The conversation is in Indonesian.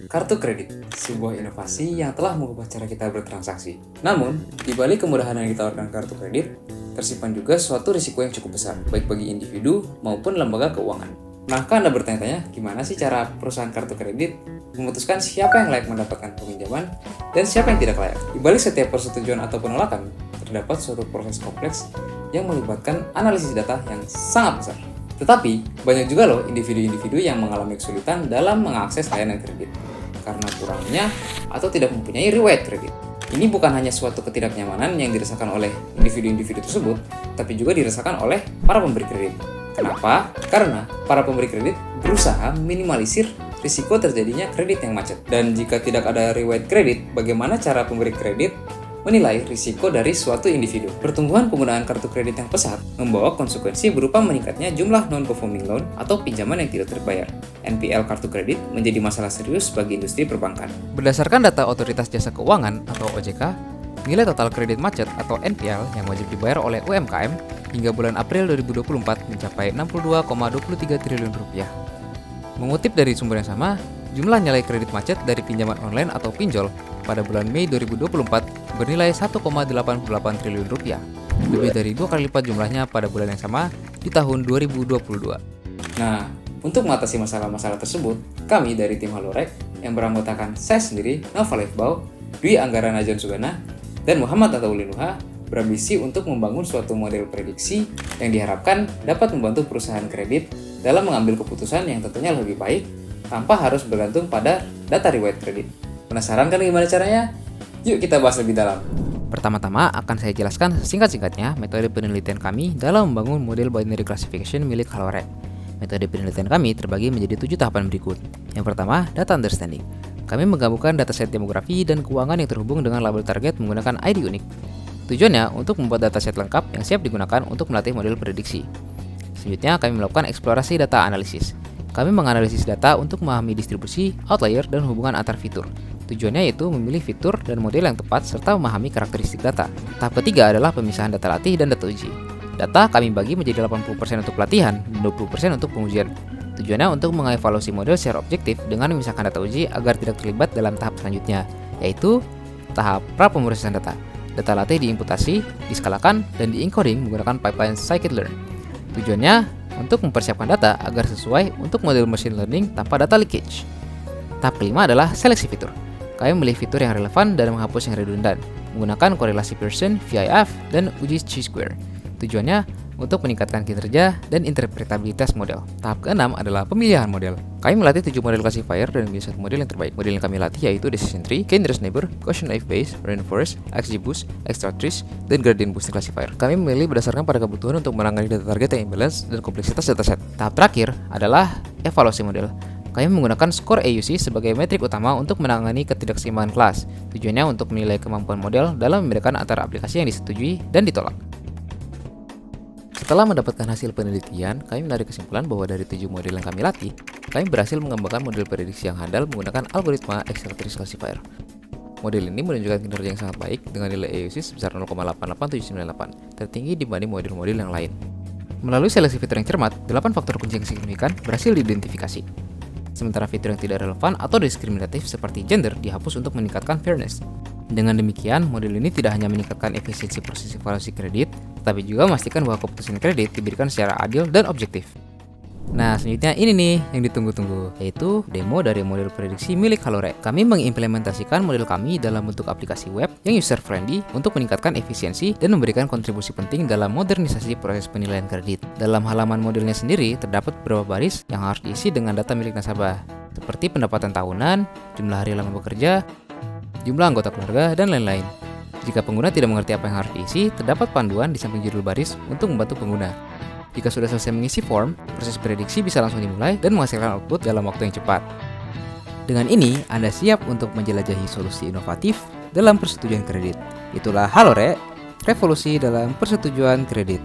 Kartu kredit, sebuah inovasi yang telah mengubah cara kita bertransaksi. Namun, di balik kemudahan yang ditawarkan kartu kredit, tersimpan juga suatu risiko yang cukup besar, baik bagi individu maupun lembaga keuangan. Pernahkah Anda bertanya-tanya, gimana sih cara perusahaan kartu kredit memutuskan siapa yang layak mendapatkan peminjaman dan siapa yang tidak layak? Di balik setiap persetujuan atau penolakan, terdapat suatu proses kompleks yang melibatkan analisis data yang sangat besar. Tetapi, banyak juga loh individu-individu yang mengalami kesulitan dalam mengakses layanan kredit karena kurangnya atau tidak mempunyai riwayat kredit. Ini bukan hanya suatu ketidaknyamanan yang dirasakan oleh individu-individu tersebut, tapi juga dirasakan oleh para pemberi kredit. Kenapa? Karena para pemberi kredit berusaha minimalisir risiko terjadinya kredit yang macet. Dan jika tidak ada riwayat kredit, bagaimana cara pemberi kredit menilai risiko dari suatu individu? Pertumbuhan penggunaan kartu kredit yang pesat membawa konsekuensi berupa meningkatnya jumlah non-performing loan atau pinjaman yang tidak terbayar. NPL kartu kredit menjadi masalah serius bagi industri perbankan. Berdasarkan data Otoritas Jasa Keuangan atau OJK, nilai total kredit macet atau NPL yang wajib dibayar oleh UMKM hingga bulan April 2024 mencapai 62,23 triliun rupiah. Mengutip dari sumber yang sama, jumlah nilai kredit macet dari pinjaman online atau pinjol pada bulan Mei 2024 bernilai 1,88 triliun rupiah, lebih dari 2 kali lipat jumlahnya pada bulan yang sama di tahun 2022. Nah, untuk mengatasi masalah-masalah tersebut, kami dari tim Halorek yang beranggotakan saya sendiri, Nova Lefbau, Dwi Anggara Najon Sugana, dan Muhammad Ataulunuha berambisi untuk membangun suatu model prediksi yang diharapkan dapat membantu perusahaan kredit dalam mengambil keputusan yang tentunya lebih baik tanpa harus bergantung pada data riwayat kredit. Penasaran kan gimana caranya? Yuk kita bahas lebih dalam. Pertama-tama akan saya jelaskan singkat-singkatnya metode penelitian kami dalam membangun model binary classification milik Halorek. Metode penelitian kami terbagi menjadi 7 tahapan berikut. Yang pertama, data understanding. Kami menggabungkan dataset demografi dan keuangan yang terhubung dengan label target menggunakan ID unik. Tujuannya untuk membuat dataset lengkap yang siap digunakan untuk melatih model prediksi. Selanjutnya, kami melakukan eksplorasi data analisis. Kami menganalisis data untuk memahami distribusi, outlier, dan hubungan antar fitur. Tujuannya yaitu memilih fitur dan model yang tepat serta memahami karakteristik data. Tahap ketiga adalah pemisahan data latih dan data uji. Data kami bagi menjadi 80% untuk pelatihan dan 20% untuk pengujian. Tujuannya untuk mengevaluasi model secara objektif dengan memisahkan data uji agar tidak terlibat dalam tahap selanjutnya, yaitu tahap pra-pemrosesan data. Data latih diimputasi, diskalakan, dan di-encoding menggunakan pipeline scikit-learn. Tujuannya untuk mempersiapkan data agar sesuai untuk model machine learning tanpa data leakage. Tahap kelima adalah seleksi fitur. Kami memilih fitur yang relevan dan menghapus yang redundan, menggunakan korelasi Pearson, VIF, dan uji chi-square. Tujuannya untuk meningkatkan kinerja dan interpretabilitas model. Tahap keenam adalah pemilihan model. Kami melatih 7 model classifier dan memilih satu model yang terbaik. Model yang kami latih yaitu Decision Tree, K-Nearest Neighbor, Gaussian If Bayes, Rainforest, XGBoost, Extractress, dan Gradient Boosting Classifier. Kami memilih berdasarkan pada kebutuhan untuk menangani data target yang imbalance dan kompleksitas dataset. Tahap terakhir adalah evaluasi model. Kami menggunakan skor AUC sebagai metrik utama untuk menangani ketidakseimbangan kelas. Tujuannya untuk menilai kemampuan model dalam membedakan antara aplikasi yang disetujui dan ditolak. Setelah mendapatkan hasil penelitian, kami menarik kesimpulan bahwa dari 7 model yang kami latih, kami berhasil mengembangkan model prediksi yang handal menggunakan algoritma Extractress Classifier. Model ini menunjukkan kinerja yang sangat baik dengan nilai AUC sebesar 0,88798, tertinggi dibanding model-model yang lain. Melalui seleksi fitur yang cermat, 8 faktor kunci yang signifikan berhasil diidentifikasi. Sementara fitur yang tidak relevan atau diskriminatif seperti gender dihapus untuk meningkatkan fairness. Dengan demikian, model ini tidak hanya meningkatkan efisiensi proses evaluasi kredit, tetapi juga memastikan bahwa keputusan kredit diberikan secara adil dan objektif. Nah, selanjutnya ini nih yang ditunggu-tunggu, yaitu demo dari model prediksi milik Halorek. Kami mengimplementasikan model kami dalam bentuk aplikasi web yang user-friendly untuk meningkatkan efisiensi dan memberikan kontribusi penting dalam modernisasi proses penilaian kredit. Dalam halaman modelnya sendiri, terdapat beberapa baris yang harus diisi dengan data milik nasabah, seperti pendapatan tahunan, jumlah hari lama bekerja, jumlah anggota keluarga, dan lain-lain. Jika pengguna tidak mengerti apa yang harus diisi, terdapat panduan di samping judul baris untuk membantu pengguna. Jika sudah selesai mengisi form, proses prediksi bisa langsung dimulai dan menghasilkan output dalam waktu yang cepat. Dengan ini, Anda siap untuk menjelajahi solusi inovatif dalam persetujuan kredit. Itulah Halorek, revolusi dalam persetujuan kredit.